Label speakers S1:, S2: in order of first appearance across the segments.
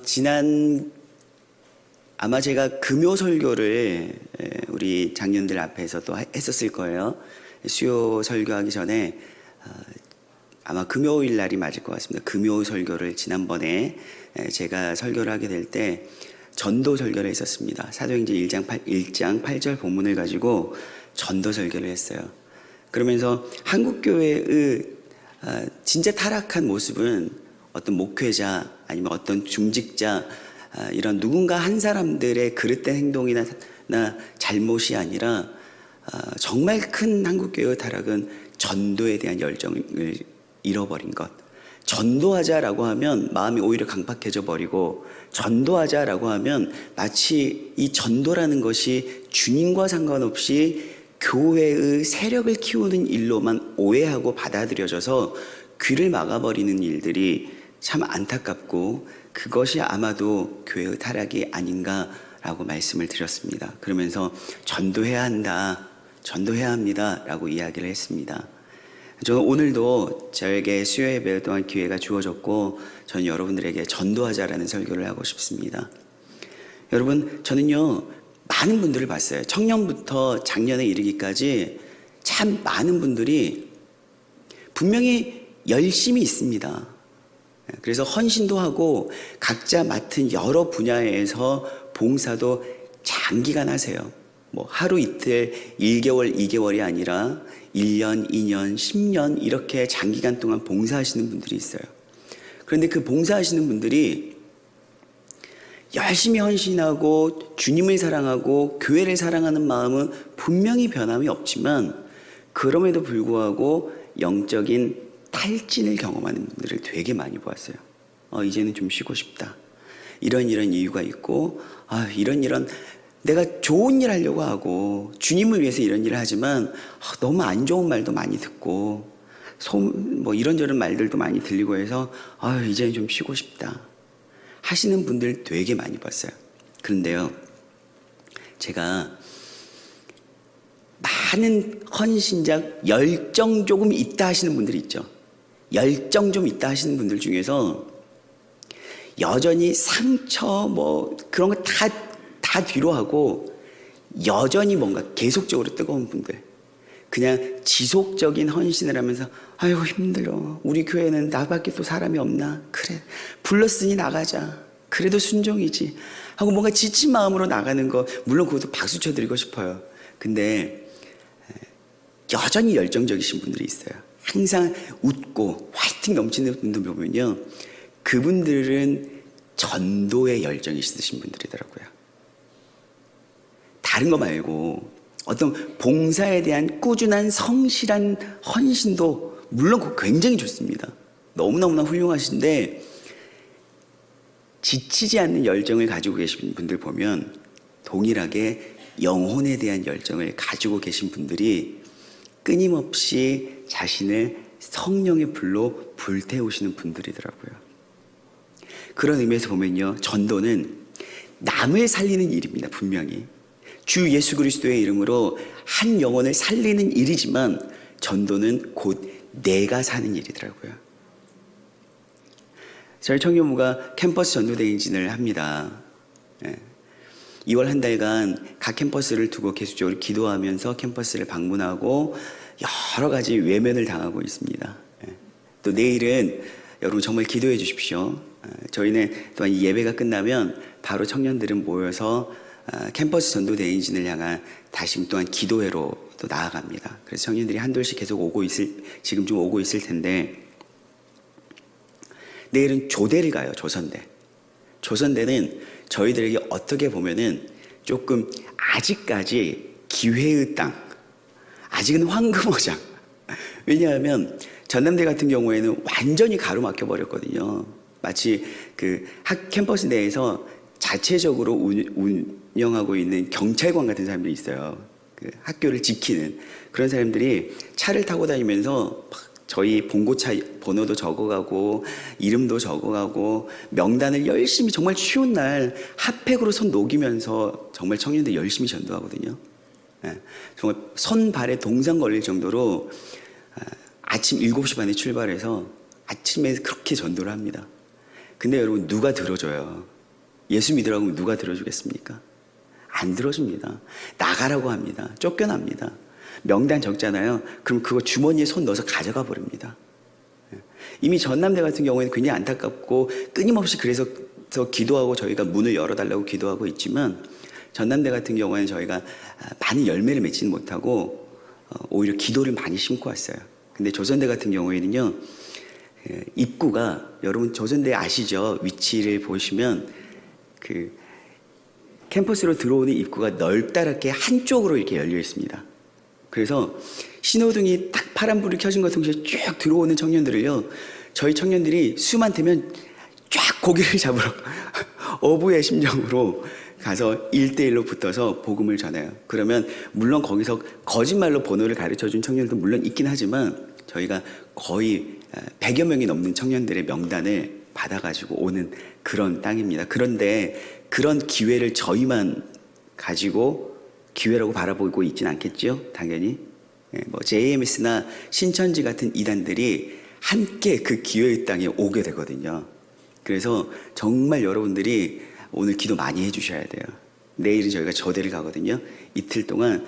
S1: 지난 아마 제가 금요 설교를 우리 장년들 앞에서 또 했었을 거예요. 수요 설교하기 전에 아마 금요일 날이 맞을 것 같습니다. 금요 설교를 지난번에 제가 설교를 하게 될 때 전도 설교를 했었습니다. 사도행전 1장 8절 본문을 가지고 전도 설교를 했어요. 그러면서 한국교회의 진짜 타락한 모습은 어떤 목회자 아니면 어떤 중직자 이런 누군가 한 사람들의 그릇된 행동이나 잘못이 아니라 정말 큰 한국교회의 타락은 전도에 대한 열정을 잃어버린 것. 전도하자라고 하면 마음이 오히려 강팍해져 버리고, 전도하자라고 하면 마치 이 전도라는 것이 주님과 상관없이 교회의 세력을 키우는 일로만 오해하고 받아들여져서 귀를 막아버리는 일들이 참 안타깝고, 그것이 아마도 교회의 타락이 아닌가라고 말씀을 드렸습니다. 그러면서 전도해야 한다, 전도해야 합니다 라고 이야기를 했습니다. 저는 오늘도 저에게 수요 예배 동안 기회가 주어졌고, 저는 여러분들에게 전도하자라는 설교를 하고 싶습니다. 여러분, 저는요 많은 분들을 봤어요. 청년부터 장년에 이르기까지 참 많은 분들이 분명히 열심히 있습니다. 그래서 헌신도 하고 각자 맡은 여러 분야에서 봉사도 장기간 하세요. 뭐 하루 이틀 1개월 2개월이 아니라 1년 2년 10년 이렇게 장기간 동안 봉사하시는 분들이 있어요. 그런데 그 봉사하시는 분들이 열심히 헌신하고 주님을 사랑하고 교회를 사랑하는 마음은 분명히 변함이 없지만, 그럼에도 불구하고 영적인 탈진을 경험하는 분들을 되게 많이 보았어요. 이제는 좀 쉬고 싶다. 이런 이유가 있고, 이런 내가 좋은 일 하려고 하고 주님을 위해서 이런 일을 하지만 너무 안 좋은 말도 많이 듣고 뭐 이런저런 말들도 많이 들리고 해서 이제는 좀 쉬고 싶다 하시는 분들 되게 많이 봤어요. 그런데요, 제가 많은 헌신자, 열정 조금 있다 하시는 분들이 있죠. 열정 좀 있다 하시는 분들 중에서 여전히 상처 뭐 그런 거 다 뒤로 하고 여전히 뭔가 계속적으로 뜨거운 분들, 그냥 지속적인 헌신을 하면서 아이고 힘들어, 우리 교회는 나밖에 또 사람이 없나, 그래 불렀으니 나가자, 그래도 순종이지 하고 뭔가 지친 마음으로 나가는 거, 물론 그것도 박수 쳐드리고 싶어요. 근데 여전히 열정적이신 분들이 있어요. 항상 웃고 화이팅 넘치는 분들 보면요, 그분들은 전도의 열정이 있으신 분들이더라고요. 다른 거 말고 어떤 봉사에 대한 꾸준한 성실한 헌신도 물론 굉장히 좋습니다. 너무너무나 훌륭하신데, 지치지 않는 열정을 가지고 계신 분들 보면 동일하게 영혼에 대한 열정을 가지고 계신 분들이 끊임없이 자신을 성령의 불로 불태우시는 분들이더라고요. 그런 의미에서 보면요, 전도는 남을 살리는 일입니다. 분명히 주 예수 그리스도의 이름으로 한 영혼을 살리는 일이지만, 전도는 곧 내가 사는 일이더라고요. 저희 청년부가 캠퍼스 전도대행진을 합니다. 2월 한 달간 각 캠퍼스를 두고 계속적으로 기도하면서 캠퍼스를 방문하고 여러 가지 외면을 당하고 있습니다. 또 내일은 여러분 정말 기도해 주십시오. 저희는 또한 이 예배가 끝나면 바로 청년들은 모여서 캠퍼스 전도대행진을 향한 다짐 또한 기도회로 또 나아갑니다. 그래서 청년들이 한둘씩 계속 지금 좀 오고 있을 텐데, 내일은 조대를 가요. 조선대는 저희들에게 어떻게 보면은 조금 아직까지 기회의 땅, 아직은 황금어장. 왜냐하면 전남대 같은 경우에는 완전히 가로막혀 버렸거든요. 마치 그 캠퍼스 내에서 자체적으로 운영하고 있는 경찰관 같은 사람들이 있어요. 그 학교를 지키는 그런 사람들이 차를 타고 다니면서 저희 봉고차 번호도 적어가고 이름도 적어가고 명단을 열심히, 정말 추운 날 핫팩으로 손 녹이면서 정말 청년들 열심히 전도하거든요. 정말 손발에 동상 걸릴 정도로 아침 7시 반에 출발해서 아침에 그렇게 전도를 합니다. 근데 여러분, 누가 들어줘요? 예수 믿으라고 하면 누가 들어주겠습니까? 안 들어줍니다. 나가라고 합니다. 쫓겨납니다. 명단 적잖아요. 그럼 그거 주머니에 손 넣어서 가져가 버립니다. 이미 전남대 같은 경우에는 굉장히 안타깝고 끊임없이 그래서 기도하고 저희가 문을 열어달라고 기도하고 있지만, 전남대 같은 경우에는 저희가 많은 열매를 맺지는 못하고 오히려 기도를 많이 심고 왔어요. 근데 조선대 같은 경우에는요, 입구가, 여러분 조선대 아시죠? 위치를 보시면 그 캠퍼스로 들어오는 입구가 넓다랗게 한쪽으로 이렇게 열려 있습니다. 그래서 신호등이 딱 파란불이 켜진 것 동시에 쭉 들어오는 청년들을요, 저희 청년들이 수만 되면 쫙 고기를 잡으러 어부의 심정으로 가서 1대1로 붙어서 복음을 전해요. 그러면 물론 거기서 거짓말로 번호를 가르쳐준 청년들도 물론 있긴 하지만, 저희가 거의 100여 명이 넘는 청년들의 명단을 받아가지고 오는 그런 땅입니다. 그런데 그런 기회를 저희만 가지고 기회라고 바라보고 있진 않겠죠, 당연히. 뭐 JMS나 신천지 같은 이단들이 함께 그 기회의 땅에 오게 되거든요. 그래서 정말 여러분들이 오늘 기도 많이 해주셔야 돼요. 내일은 저희가 조대를 가거든요. 이틀 동안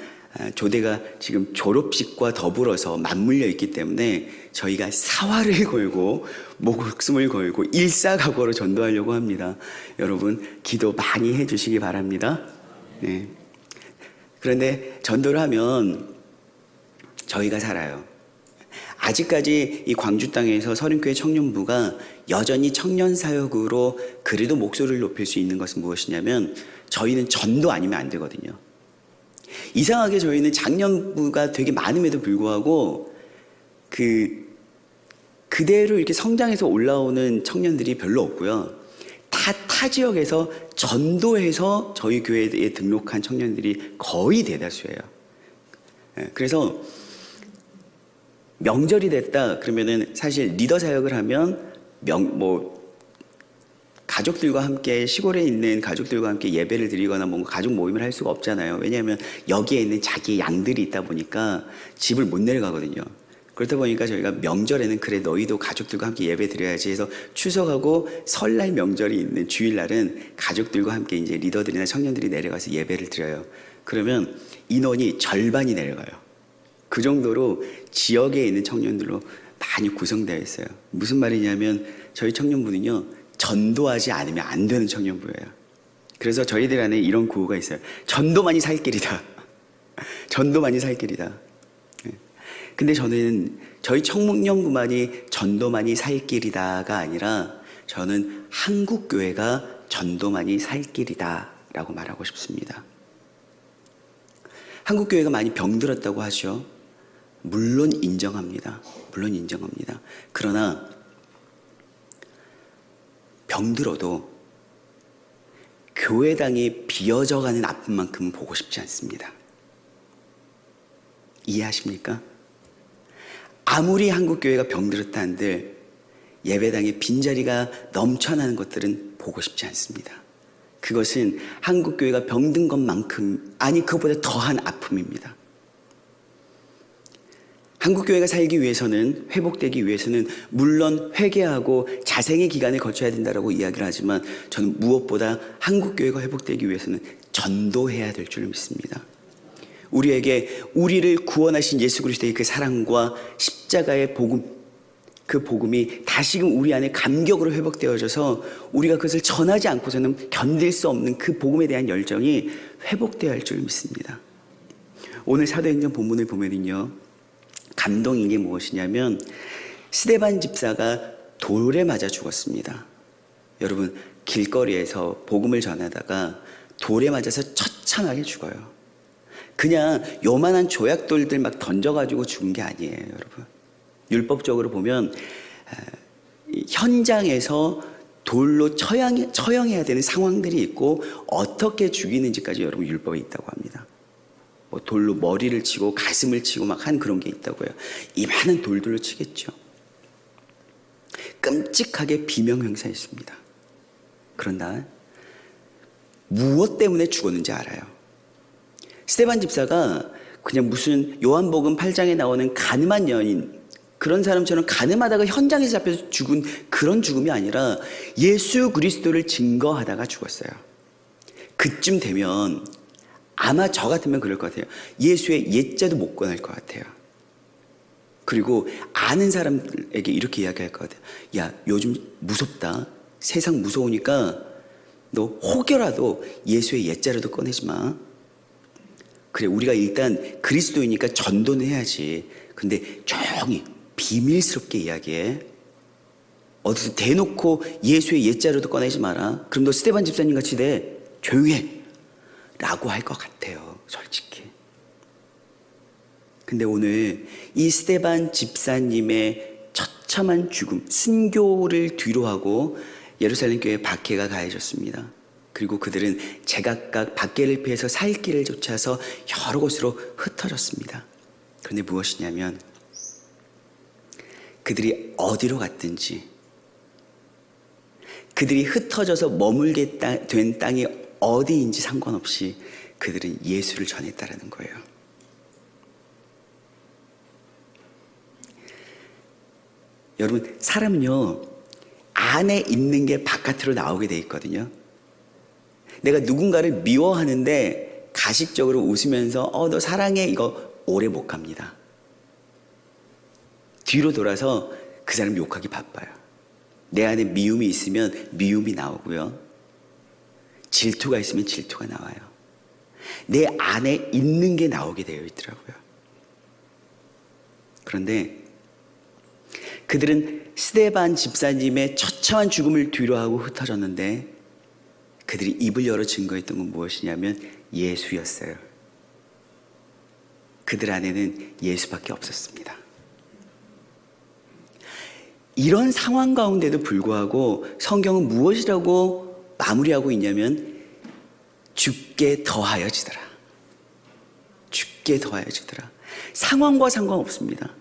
S1: 조대가 지금 졸업식과 더불어서 맞물려 있기 때문에 저희가 사활을 걸고 목숨을 걸고 일사각오로 전도하려고 합니다. 여러분, 기도 많이 해주시기 바랍니다. 네. 그런데 전도를 하면 저희가 살아요. 아직까지 이 광주 땅에서 서린교회 청년부가 여전히 청년 사역으로 그래도 목소리를 높일 수 있는 것은 무엇이냐면, 저희는 전도 아니면 안 되거든요. 이상하게 저희는 장년부가 되게 많음에도 불구하고 그대로 이렇게 성장해서 올라오는 청년들이 별로 없고요. 타 지역에서 전도해서 저희 교회에 등록한 청년들이 거의 대다수예요. 그래서 명절이 됐다 그러면은 사실 리더 사역을 하면 가족들과 함께, 시골에 있는 가족들과 함께 예배를 드리거나 뭔가 가족 모임을 할 수가 없잖아요. 왜냐하면 여기에 있는 자기의 양들이 있다 보니까 집을 못 내려가거든요. 그렇다 보니까 저희가 명절에는 그래 너희도 가족들과 함께 예배 드려야지 해서 추석하고 설날 명절이 있는 주일날은 가족들과 함께 이제 리더들이나 청년들이 내려가서 예배를 드려요. 그러면 인원이 절반이 내려가요. 그 정도로 지역에 있는 청년들로 많이 구성되어 있어요. 무슨 말이냐면 저희 청년부는요, 전도하지 않으면 안 되는 청년부예요. 그래서 저희들 안에 이런 구호가 있어요. 전도만이 살 길이다. 전도만이 살 길이다. 근데 저는 저희 청년부만이 전도만이 살 길이다가 아니라, 저는 한국교회가 전도만이 살 길이다 라고 말하고 싶습니다. 한국교회가 많이 병들었다고 하죠. 물론 인정합니다. 물론 인정합니다. 그러나 병들어도 교회당이 비어져가는 아픔만큼은 보고 싶지 않습니다. 이해하십니까? 아무리 한국교회가 병들었다 한들 예배당에 빈자리가 넘쳐나는 것들은 보고 싶지 않습니다. 그것은 한국교회가 병든 것만큼, 아니 그것보다 더한 아픔입니다. 한국교회가 살기 위해서는, 회복되기 위해서는 물론 회개하고 자생의 기간을 거쳐야 된다고 이야기를 하지만, 저는 무엇보다 한국교회가 회복되기 위해서는 전도해야 될 줄 믿습니다. 우리에게 우리를 구원하신 예수 그리스도의 그 사랑과 십자가의 복음, 그 복음이 다시금 우리 안에 감격으로 회복되어져서 우리가 그것을 전하지 않고서는 견딜 수 없는 그 복음에 대한 열정이 회복되어야 할 줄 믿습니다. 오늘 사도행전 본문을 보면은요, 감동인 게 무엇이냐면, 스데반 집사가 돌에 맞아 죽었습니다. 여러분, 길거리에서 복음을 전하다가 돌에 맞아서 처참하게 죽어요. 그냥 요만한 조약돌들 막 던져가지고 죽은 게 아니에요, 여러분. 율법적으로 보면 현장에서 돌로 처형해야 되는 상황들이 있고, 어떻게 죽이는지까지 여러분 율법에 있다고 합니다. 뭐 돌로 머리를 치고 가슴을 치고 막 한 그런 게 있다고요. 이 많은 돌들로 치겠죠. 끔찍하게 비명행사했습니다. 그런다, 무엇 때문에 죽었는지 알아요. 스데반 집사가 그냥 무슨 요한복음 8장에 나오는 가늠한 여인, 그런 사람처럼 가늠하다가 현장에서 잡혀서 죽은 그런 죽음이 아니라 예수 그리스도를 증거하다가 죽었어요. 그쯤 되면 아마 저 같으면 그럴 것 같아요. 예수의 옛자도 못 꺼낼 것 같아요. 그리고 아는 사람에게 이렇게 이야기할 것 같아요. 야, 요즘 무섭다. 세상 무서우니까 너 혹여라도 예수의 옛자라도 꺼내지 마. 그래, 우리가 일단 그리스도이니까 전도는 해야지. 근데 조용히 비밀스럽게 이야기해. 어디서 대놓고 예수의 옛자료도 꺼내지 마라. 그럼 너 스데반 집사님 같이 돼. 조용히 해. 라고 할 것 같아요, 솔직히. 근데 오늘 이 스데반 집사님의 처참한 죽음, 순교를 뒤로하고 예루살렘 교회에 박해가 가해졌습니다. 그리고 그들은 제각각 박해를 피해서 살 길을 쫓아서 여러 곳으로 흩어졌습니다. 그런데 무엇이냐면 그들이 어디로 갔든지, 그들이 흩어져서 머물게 된 땅이 어디인지 상관없이 그들은 예수를 전했다라는 거예요. 여러분, 사람은요, 안에 있는 게 바깥으로 나오게 돼 있거든요. 내가 누군가를 미워하는데 가식적으로 웃으면서 너 사랑해, 이거 오래 못 갑니다. 뒤로 돌아서 그 사람 욕하기 바빠요. 내 안에 미움이 있으면 미움이 나오고요. 질투가 있으면 질투가 나와요. 내 안에 있는 게 나오게 되어 있더라고요. 그런데 그들은 스데반 집사님의 처참한 죽음을 뒤로하고 흩어졌는데 그들이 입을 열어 증거했던 건 무엇이냐면 예수였어요. 그들 안에는 예수밖에 없었습니다. 이런 상황 가운데도 불구하고 성경은 무엇이라고 마무리하고 있냐면 죽게 더하여지더라. 죽게 더하여지더라. 상황과 상관없습니다.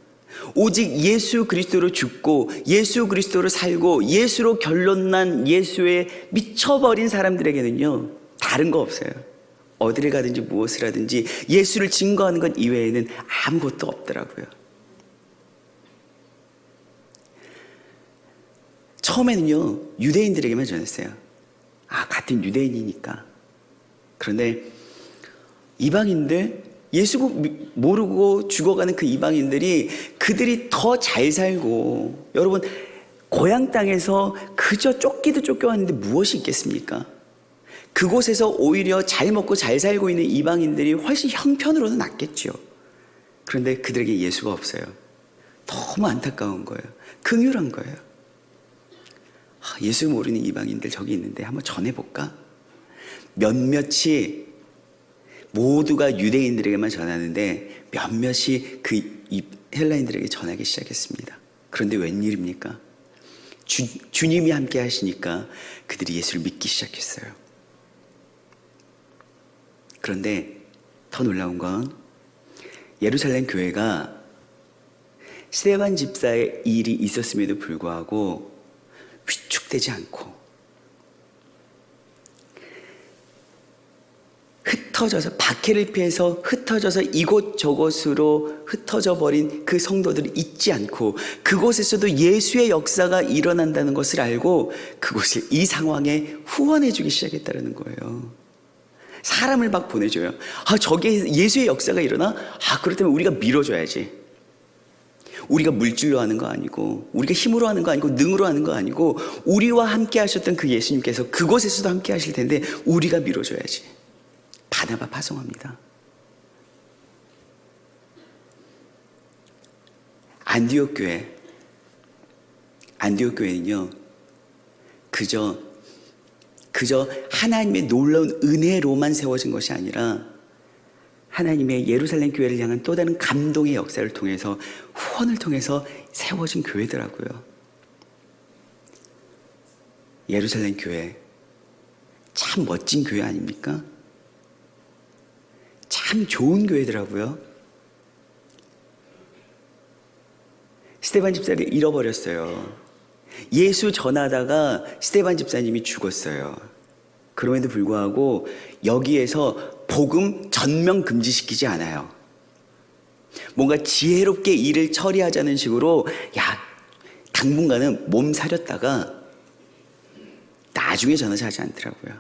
S1: 오직 예수 그리스도로 죽고 예수 그리스도로 살고 예수로 결론난 예수에 미쳐버린 사람들에게는요, 다른 거 없어요. 어디를 가든지 무엇을 하든지 예수를 증거하는 것 이외에는 아무것도 없더라고요. 처음에는요, 유대인들에게만 전했어요. 같은 유대인이니까. 그런데 이방인들, 예수 모르고 죽어가는 그 이방인들이 그들이 더 잘 살고, 여러분, 고향 땅에서 그저 쫓기도 쫓겨왔는데 무엇이 있겠습니까? 그곳에서 오히려 잘 먹고 잘 살고 있는 이방인들이 훨씬 형편으로는 낫겠죠. 그런데 그들에게 예수가 없어요. 너무 안타까운 거예요. 긍휼한 거예요. 예수 모르는 이방인들 저기 있는데 한번 전해볼까? 몇몇이 모두가 유대인들에게만 전하는데 몇몇이 그 헬라인들에게 전하기 시작했습니다. 그런데 웬일입니까? 주님이 함께 하시니까 그들이 예수를 믿기 시작했어요. 그런데 더 놀라운 건 예루살렘 교회가 스데반 집사의 일이 있었음에도 불구하고 위축되지 않고 흩어져서, 박해를 피해서 흩어져서 이곳저곳으로 흩어져 버린 그 성도들을 잊지 않고 그곳에서도 예수의 역사가 일어난다는 것을 알고 그곳을 이 상황에 후원해 주기 시작했다는 거예요. 사람을 막 보내줘요. 저게 예수의 역사가 일어나? 그렇다면 우리가 밀어줘야지. 우리가 물질로 하는 거 아니고, 우리가 힘으로 하는 거 아니고, 능으로 하는 거 아니고, 우리와 함께 하셨던 그 예수님께서 그곳에서도 함께 하실 텐데 우리가 밀어줘야지. 바나바 파송합니다. 안디옥 교회는요, 그저 하나님의 놀라운 은혜로만 세워진 것이 아니라 하나님의 예루살렘 교회를 향한 또 다른 감동의 역사를 통해서, 후원을 통해서 세워진 교회더라고요. 예루살렘 교회, 참 멋진 교회 아닙니까? 참 좋은 교회더라고요. 스데반 집사를 잃어버렸어요. 예수 전하다가 스데반 집사님이 죽었어요. 그럼에도 불구하고 여기에서 복음 전면 금지시키지 않아요. 뭔가 지혜롭게 일을 처리하자는 식으로 당분간은 몸 사렸다가 나중에 전화를 하지 않더라고요.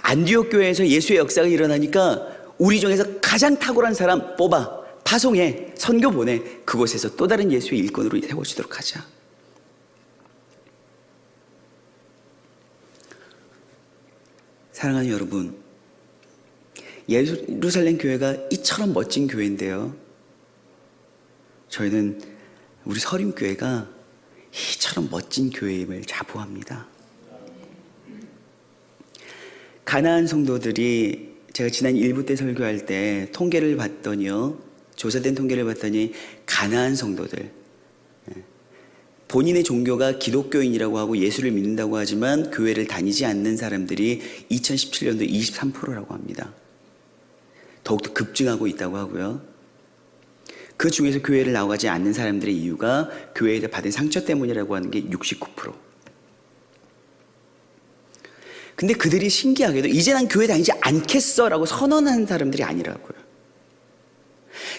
S1: 안디옥 교회에서 예수의 역사가 일어나니까 우리 중에서 가장 탁월한 사람 뽑아 파송해 선교 보내 그곳에서 또 다른 예수의 일꾼으로 세워지도록 하자. 사랑하는 여러분, 예루살렘 교회가 이처럼 멋진 교회인데요, 저희는 우리 서림교회가 이처럼 멋진 교회임을 자부합니다. 가나안 성도들이, 제가 지난 1부 때 설교할 때 통계를 봤더니요, 조사된 통계를 봤더니 가나안 성도들, 본인의 종교가 기독교인이라고 하고 예수를 믿는다고 하지만 교회를 다니지 않는 사람들이 2017년도 23%라고 합니다. 더욱더 급증하고 있다고 하고요. 그 중에서 교회를 나가지 않는 사람들의 이유가 교회에서 받은 상처 때문이라고 하는 게 69%. 근데 그들이 신기하게도 이제 난 교회 다니지 않겠어 라고 선언하는 사람들이 아니라고요.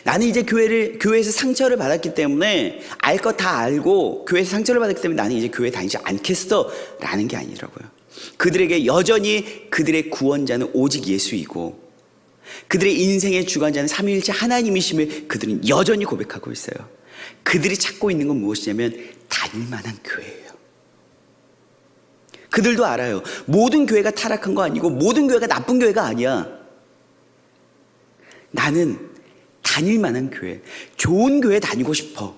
S1: 나는 이제 교회에서 상처를 받았기 때문에 알 것 다 알고 교회에서 상처를 받았기 때문에 나는 이제 교회 다니지 않겠어 라는 게 아니라고요. 그들에게 여전히 그들의 구원자는 오직 예수이고 그들의 인생의 주관자는 삼위일체 하나님이심을 그들은 여전히 고백하고 있어요. 그들이 찾고 있는 건 무엇이냐면 다닐 만한 교회예요. 그들도 알아요. 모든 교회가 타락한 거 아니고 모든 교회가 나쁜 교회가 아니야. 나는 다닐 만한 교회, 좋은 교회 다니고 싶어.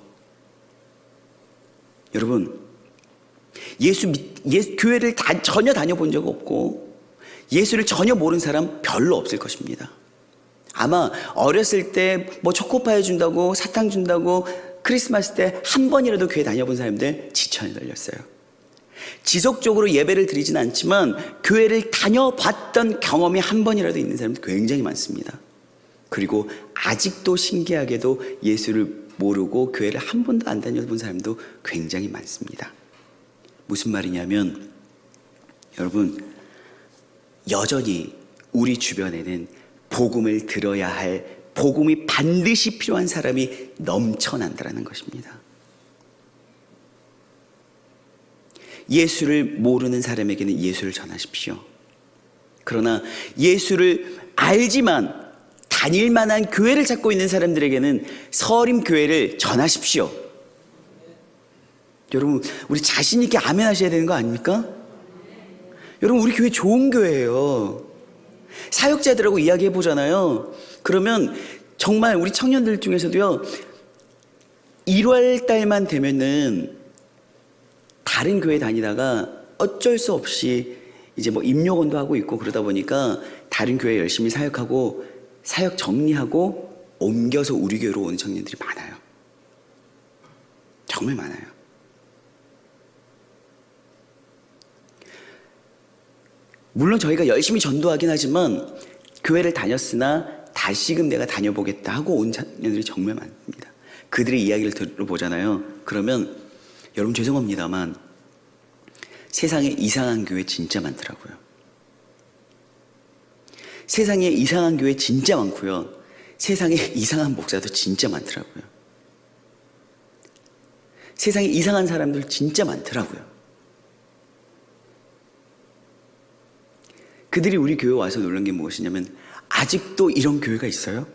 S1: 여러분, 교회를 전혀 다녀본 적 없고 예수를 전혀 모르는 사람 별로 없을 것입니다. 아마 어렸을 때 뭐 초코파이 준다고 사탕 준다고 크리스마스 때 한 번이라도 교회 다녀본 사람들 지천에 걸렸어요. 지속적으로 예배를 드리진 않지만 교회를 다녀봤던 경험이 한 번이라도 있는 사람들 굉장히 많습니다. 그리고 아직도 신기하게도 예수를 모르고 교회를 한 번도 안 다녀본 사람도 굉장히 많습니다. 무슨 말이냐면 여러분, 여전히 우리 주변에는 복음을 들어야 할, 복음이 반드시 필요한 사람이 넘쳐난다는 것입니다. 예수를 모르는 사람에게는 예수를 전하십시오. 그러나 예수를 알지만 다닐 만한 교회를 찾고 있는 사람들에게는 서림교회를 전하십시오. 여러분, 우리 자신 있게 아멘 하셔야 되는 거 아닙니까? 여러분, 우리 교회 좋은 교회예요. 사역자들하고 이야기해 보잖아요. 그러면 정말 우리 청년들 중에서도요, 1월 달만 되면은 다른 교회 다니다가 어쩔 수 없이 이제 뭐 임용원도 하고 있고 그러다 보니까 다른 교회 열심히 사역하고 사역 정리하고 옮겨서 우리 교회로 오는 청년들이 많아요. 정말 많아요. 물론 저희가 열심히 전도하긴 하지만 교회를 다녔으나 다시금 내가 다녀보겠다 하고 온 청년들이 정말 많습니다. 그들의 이야기를 들어보잖아요. 그러면 여러분 죄송합니다만 세상에 이상한 교회 진짜 많더라고요. 세상에 이상한 교회 진짜 많고요. 세상에 이상한 목사도 진짜 많더라고요. 세상에 이상한 사람들 진짜 많더라고요. 그들이 우리 교회 와서 놀란 게 무엇이냐면 아직도 이런 교회가 있어요?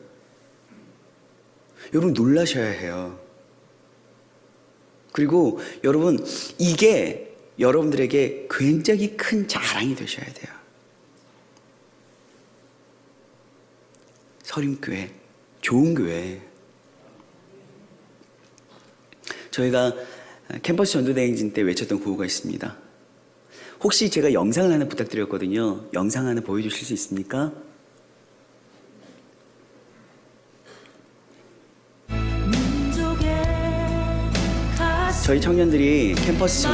S1: 여러분 놀라셔야 해요. 그리고 여러분 이게 여러분들에게 굉장히 큰 자랑이 되셔야 돼요. 서림교회, 좋은 교회. 저희가 캠퍼스 전도대행진 때 외쳤던 구호가 있습니다. 혹시 제가 영상을 하나 부탁드렸거든요. 영상 하나 보여주실 수 있습니까? 저희 청년들이 캠퍼스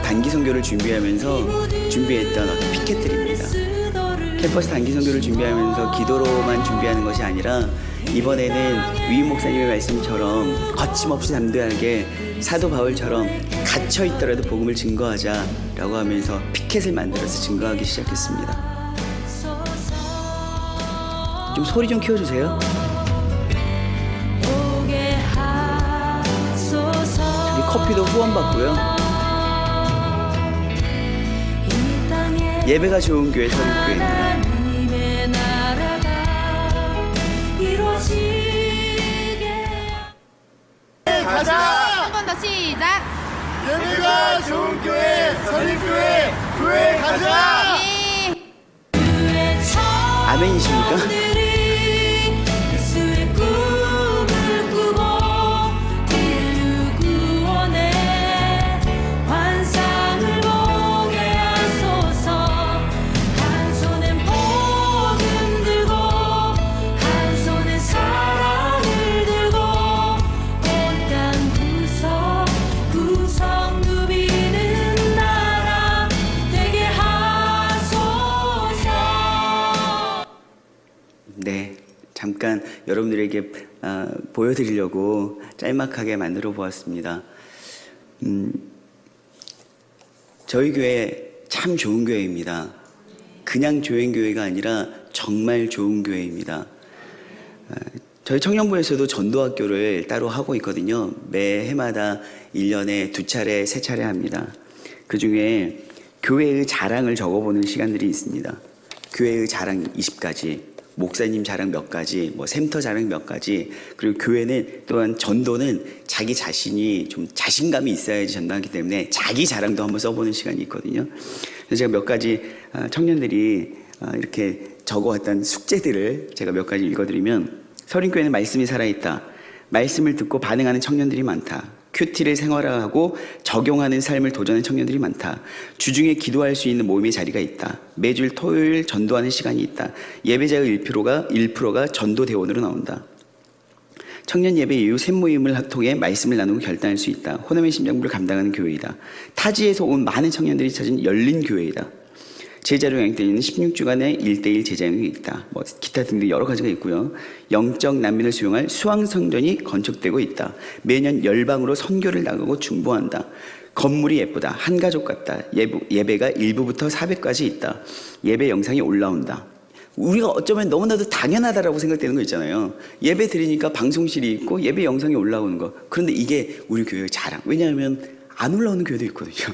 S1: 단기 선교를 준비하면서 준비했던 어떤 피켓들입니다. 캠퍼스 단기 선교를 준비하면서 기도로만 준비하는 것이 아니라 이번에는 위임 목사님의 말씀처럼 거침없이 담대하게 사도 바울처럼 갇혀있더라도 복음을 증거하자라고 하면서 피켓을 만들어서 증거하기 시작했습니다. 좀 소리 좀 키워주세요. 커피도 후원받고요. 예배가 좋은 교회 서린교회입니다.
S2: 가자!
S3: 한 번 더 시작.
S2: 예배가 좋은 교회, 서린교회, 교회 가자!
S3: 네.
S1: 아멘이십니까?
S3: 예수의 꿈을 꾸고 인류 구원의 환상을 보게 하소서. 한 손엔 복음 들고 한 손엔 사랑을 들고 온 땅 구석 누비는 나라 되게 하소서.
S1: 네, 잠깐 여러분들에게 보여드리려고 짤막하게 만들어 보았습니다. 저희 교회 참 좋은 교회입니다. 그냥 좋은 교회가 아니라 정말 좋은 교회입니다. 저희 청년부에서도 전도학교를 따로 하고 있거든요. 매 해마다 1년에 2차례, 3차례 합니다. 그 중에 교회의 자랑을 적어보는 시간들이 있습니다. 교회의 자랑 20가지, 목사님 자랑 몇 가지, 뭐 샘터 자랑 몇 가지, 그리고 교회는 또한 전도는 자기 자신이 좀 자신감이 있어야지 전도하기 때문에 자기 자랑도 한번 써보는 시간이 있거든요. 그래서 제가 몇 가지 청년들이 이렇게 적어왔던 숙제들을 제가 몇 가지 읽어드리면, 서린교회는 말씀이 살아있다. 말씀을 듣고 반응하는 청년들이 많다. 큐티를 생활화하고 적용하는 삶을 도전하는 청년들이 많다. 주중에 기도할 수 있는 모임의 자리가 있다. 매주일 토요일 전도하는 시간이 있다. 예배자의 1%가 전도 대원으로 나온다. 청년 예배 이후 샘모임을 통해 말씀을 나누고 결단할 수 있다. 호남의 심장부를 감당하는 교회이다. 타지에서 온 많은 청년들이 찾은 열린 교회이다. 제자로 양육되는 16주간의 1:1 제자형이 있다. 뭐 기타 등등 여러 가지가 있고요. 영적 난민을 수용할 수황성전이 건축되고 있다. 매년 열방으로 선교를 나가고 중보한다. 건물이 예쁘다. 한 가족 같다. 예배가 1부부터 400까지 있다. 예배 영상이 올라온다. 우리가 어쩌면 너무나도 당연하다라고 생각되는 거 있잖아요. 예배 드리니까 방송실이 있고 예배 영상이 올라오는 거. 그런데 이게 우리 교회의 자랑. 왜냐하면 안 올라오는 교회도 있거든요.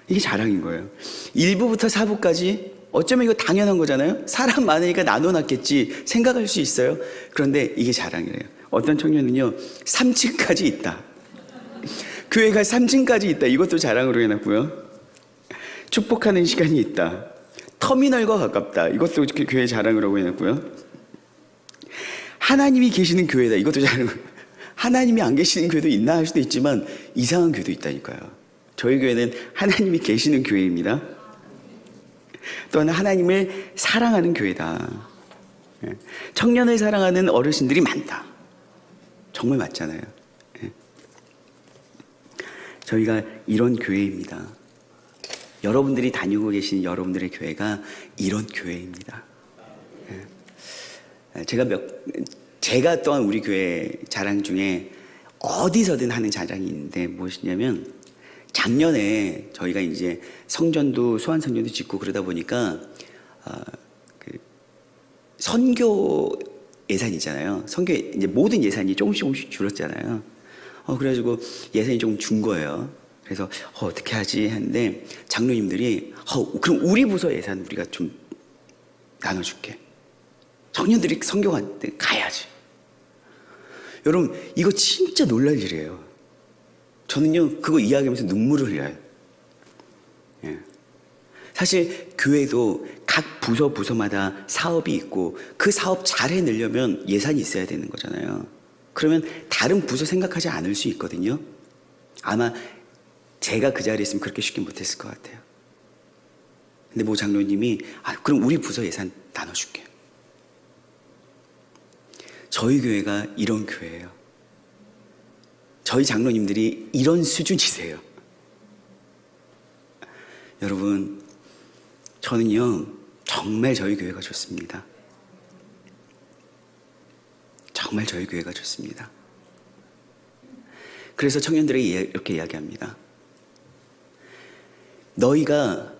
S1: 이게 자랑인 거예요. 1부부터 4부까지 어쩌면 이거 당연한 거잖아요. 사람 많으니까 나눠놨겠지 생각할 수 있어요. 그런데 이게 자랑이래요. 어떤 청년은요 3층까지 있다. 교회가 3층까지 있다. 이것도 자랑으로 해놨고요. 축복하는 시간이 있다. 터미널과 가깝다. 이것도 교회 자랑이라고 해놨고요. 하나님이 계시는 교회다. 이것도 자랑. 하나님이 안 계시는 교회도 있나 할 수도 있지만 이상한 교회도 있다니까요. 저희 교회는 하나님이 계시는 교회입니다. 또한 하나님을 사랑하는 교회다. 청년을 사랑하는 어르신들이 많다. 정말 많잖아요. 저희가 이런 교회입니다. 여러분들이 다니고 계신 여러분들의 교회가 이런 교회입니다. 제가 또한 우리 교회 자랑 중에 어디서든 하는 자랑이 있는데 무엇이냐면, 작년에 저희가 이제 성전도 수완 성전도 짓고 그러다 보니까 선교 예산이 있잖아요. 선교 이제 모든 예산이 조금씩 줄었잖아요. 그래가지고 예산이 조금 준 거예요. 그래서 어떻게 하지 했는데 장로님들이 그럼 우리 부서 예산 우리가 좀 나눠줄게. 청년들이 선교 갈 때 가야지. 여러분 이거 진짜 놀랄 일이에요. 저는요 그거 이야기하면서 눈물을 흘려요. 사실 교회도 각 부서마다 사업이 있고 그 사업 잘 해내려면 예산이 있어야 되는 거잖아요. 그러면 다른 부서 생각하지 않을 수 있거든요. 아마 제가 그 자리에 있으면 그렇게 쉽게 못했을 것 같아요. 근데 모 장로님이 그럼 우리 부서 예산 나눠줄게. 저희 교회가 이런 교회예요. 저희 장로님들이 이런 수준이세요. 여러분, 저는요 정말 저희 교회가 좋습니다. 정말 저희 교회가 좋습니다. 그래서 청년들에게 이렇게 이야기합니다. 너희가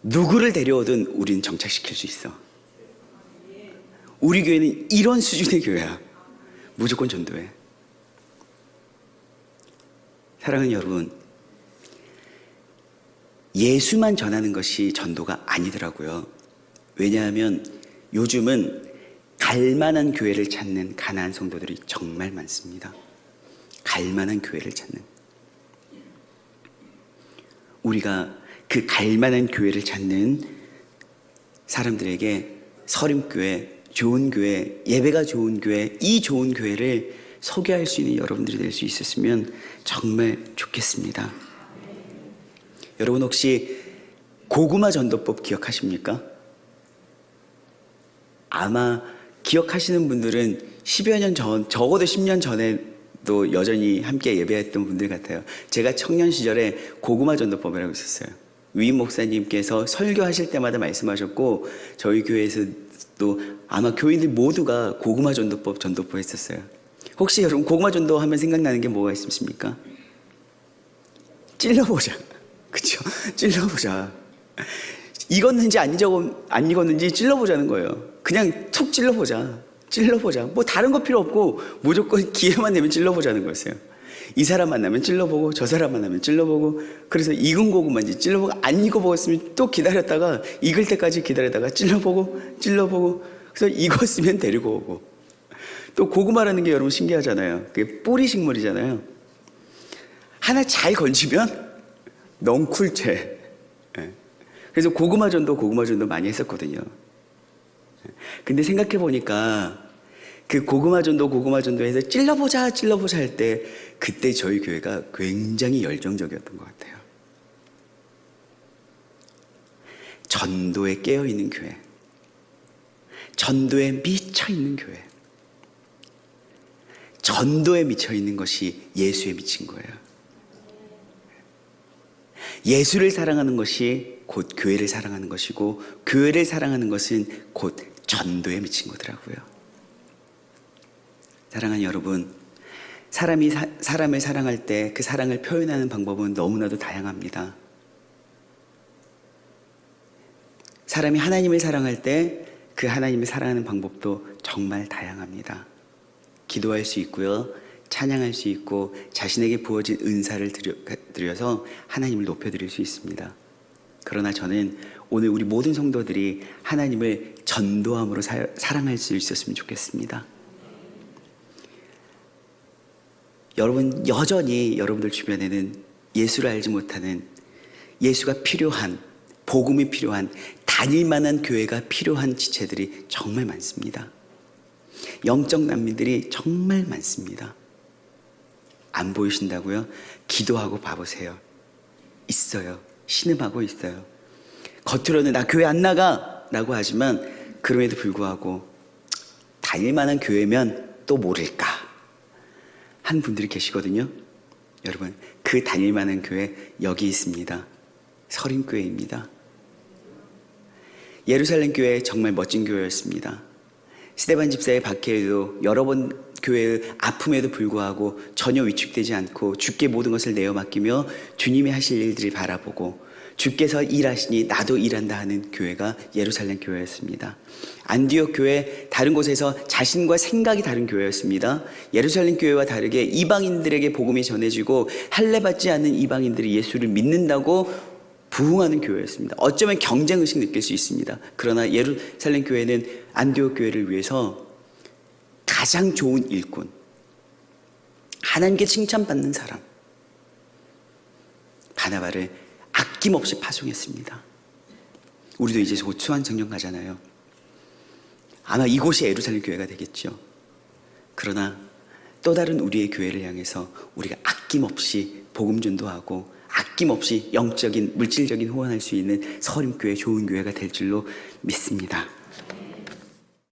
S1: 누구를 데려오든 우리는 정착시킬 수 있어. 우리 교회는 이런 수준의 교회야. 무조건 전도해. 사랑하는 여러분, 예수만 전하는 것이 전도가 아니더라고요. 왜냐하면 요즘은 갈만한 교회를 찾는 가난한 성도들이 정말 많습니다. 갈만한 교회를 찾는. 우리가 그 갈만한 교회를 찾는 사람들에게 서림교회, 좋은 교회, 예배가 좋은 교회, 이 좋은 교회를 소개할 수 있는 여러분들이 될 수 있었으면 정말 좋겠습니다. 여러분 혹시 고구마 전도법 기억하십니까? 아마 기억하시는 분들은 10여 년 전, 적어도 10년 전에도 여전히 함께 예배했던 분들 같아요. 제가 청년 시절에 고구마 전도법이라고 있었어요. 위임 목사님께서 설교하실 때마다 말씀하셨고, 저희 교회에서도 아마 교인들 모두가 고구마 전도법 했었어요. 혹시 여러분 고구마 전도 하면 생각나는 게 뭐가 있습니까? 찔러보자. 그쵸? 찔러보자. 익었는지 안 익었는지 찔러보자는 거예요. 그냥 툭 찔러보자. 뭐 다른 거 필요 없고 무조건 기회만 되면 찔러보자는 거였어요. 이 사람 만나면 찔러보고 저 사람 만나면 찔러보고, 그래서 익은 고구마인지 찔러보고, 안 익어보았으면 또 기다렸다가 익을 때까지 기다렸다가 찔러보고 그래서 익었으면 데리고 오고. 또 고구마라는 게 여러분 신기하잖아요. 그게 뿌리 식물이잖아요. 하나 잘 건지면 넝쿨채. 그래서 고구마 전도 많이 했었거든요. 근데 생각해 보니까 그 고구마 전도에서 찔러보자 할 때, 그때 저희 교회가 굉장히 열정적이었던 것 같아요. 전도에 깨어있는 교회, 전도에 미쳐있는 교회, 전도에 미쳐있는 것이 예수에 미친 거예요. 예수를 사랑하는 것이 곧 교회를 사랑하는 것이고, 교회를 사랑하는 것은 곧 전도에 미친 거더라고요. 사랑하는 여러분, 사람이 사람을 사랑할 때 그 사랑을 표현하는 방법은 너무나도 다양합니다. 사람이 하나님을 사랑할 때 그 하나님을 사랑하는 방법도 정말 다양합니다. 기도할 수 있고요, 찬양할 수 있고, 자신에게 부어진 은사를 드려서 하나님을 높여드릴 수 있습니다. 그러나 저는 오늘 우리 모든 성도들이 하나님을 전도함으로 사랑할 수 있었으면 좋겠습니다. 여러분, 여전히 여러분들 주변에는 예수를 알지 못하는, 예수가 필요한, 복음이 필요한, 다닐 만한 교회가 필요한 지체들이 정말 많습니다. 영적 난민들이 정말 많습니다. 안 보이신다고요? 기도하고 봐보세요. 있어요. 신음하고 있어요. 겉으로는 나 교회 안 나가 라고 하지만, 그럼에도 불구하고 다닐 만한 교회면 또 모를까 한 분들이 계시거든요. 여러분, 그 다닐 만한 교회 여기 있습니다. 서림교회입니다. 예루살렘 교회 정말 멋진 교회였습니다. 스데반 집사의 박해에도 여러 번 교회의 아픔에도 불구하고 전혀 위축되지 않고 주께 모든 것을 내어 맡기며 주님이 하실 일들을 바라보고, 주께서 일하시니 나도 일한다 하는 교회가 예루살렘 교회였습니다. 안디옥 교회, 다른 곳에서 자신과 생각이 다른 교회였습니다. 예루살렘 교회와 다르게 이방인들에게 복음이 전해지고 할례받지 않는 이방인들이 예수를 믿는다고 부흥하는 교회였습니다. 어쩌면 경쟁의식 느낄 수 있습니다. 그러나 예루살렘 교회는 안디옥 교회를 위해서 가장 좋은 일꾼, 하나님께 칭찬받는 사람 바나바를 아낌없이 파송했습니다. 우리도 이제 곧 수완청년 가잖아요. 아마 이곳이 예루살렘 교회가 되겠죠. 그러나 또 다른 우리의 교회를 향해서 우리가 아낌없이 복음 전도하고, 아낌없이 영적인 물질적인 후원할 수 있는 서림교회, 좋은 교회가 될 줄로 믿습니다.